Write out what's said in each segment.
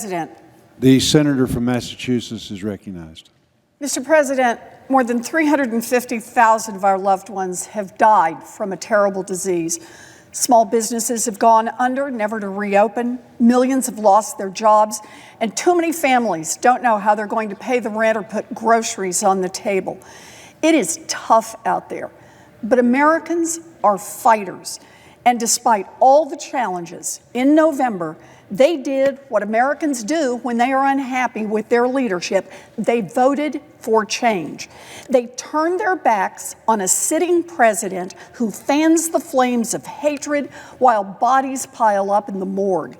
President. The senator from Massachusetts is recognized. Mr. President, more than 350,000 of our loved ones have died from a terrible disease. Small businesses have gone under, never to reopen. Millions have lost their jobs, and too many families don't know how they're going to pay the rent or put groceries on the table. It is tough out there, but Americans are fighters. And despite all the challenges, in November, they did what Americans do when they are unhappy with their leadership. They voted for change. They turned their backs on a sitting president who fans the flames of hatred while bodies pile up in the morgue.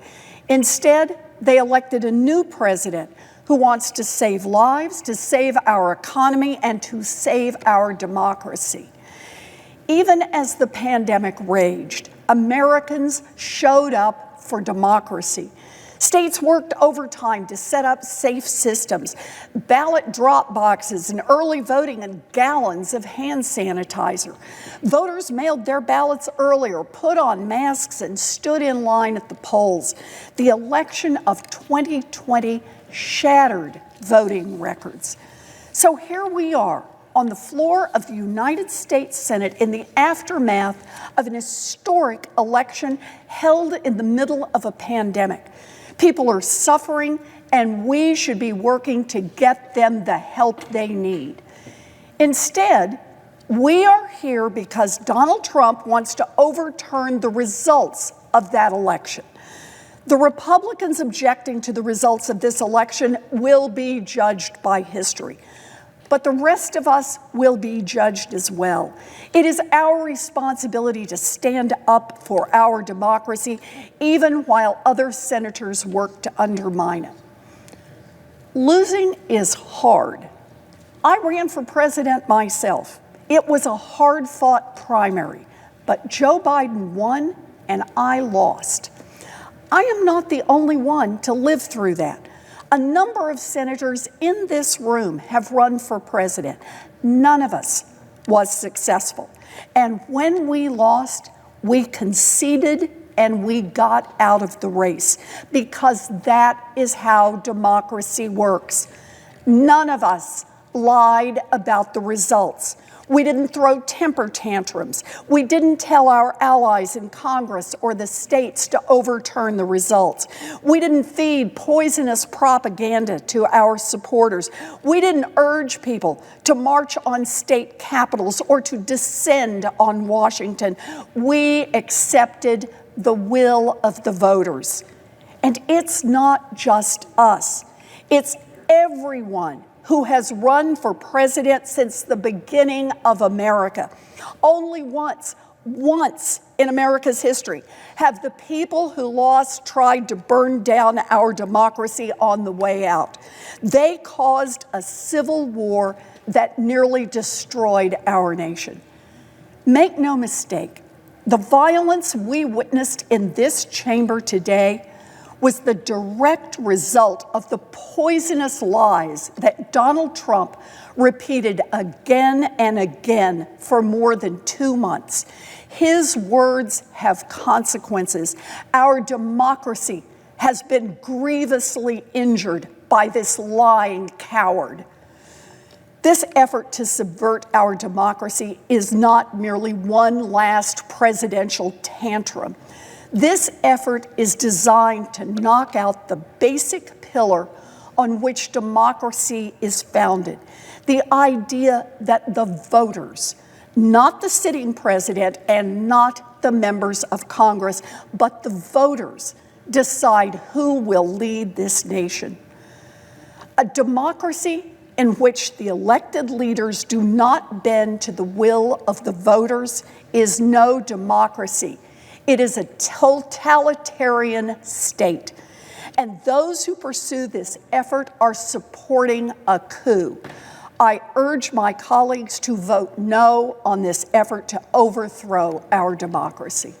Instead, they elected a new president who wants to save lives, to save our economy, and to save our democracy. Even as the pandemic raged, Americans showed up for democracy. States worked overtime to set up safe systems, ballot drop boxes and early voting and gallons of hand sanitizer. Voters mailed their ballots earlier, put on masks, and stood in line at the polls. The election of 2020 shattered voting records. So here we are, on the floor of the United States Senate in the aftermath of an historic election held in the middle of a pandemic. People are suffering, and we should be working to get them the help they need. Instead, we are here because Donald Trump wants to overturn the results of that election. The Republicans objecting to the results of this election will be judged by history. But the rest of us will be judged as well. It is our responsibility to stand up for our democracy, even while other senators work to undermine it. Losing is hard. I ran for president myself. It was a hard-fought primary, but Joe Biden won and I lost. I am not the only one to live through that. A number of senators in this room have run for president. None of us was successful. And when we lost, we conceded and we got out of the race, because that is how democracy works. None of us lied about the results. We didn't throw temper tantrums. We didn't tell our allies in Congress or the states to overturn the results. We didn't feed poisonous propaganda to our supporters. We didn't urge people to march on state capitals or to descend on Washington. We accepted the will of the voters. And it's not just us. It's everyone who has run for president since the beginning of America. Only once in America's history have the people who lost tried to burn down our democracy on the way out. They caused a civil war that nearly destroyed our nation. Make no mistake, the violence we witnessed in this chamber today was the direct result of the poisonous lies that Donald Trump repeated again and again for more than 2 months. His words have consequences. Our democracy has been grievously injured by this lying coward. This effort to subvert our democracy is not merely one last presidential tantrum. This effort is designed to knock out the basic pillar on which democracy is founded, the idea that the voters, not the sitting president and not the members of Congress, but the voters decide who will lead this nation. A democracy in which the elected leaders do not bend to the will of the voters is no democracy. It is a totalitarian state. And those who pursue this effort are supporting a coup. I urge my colleagues to vote no on this effort to overthrow our democracy.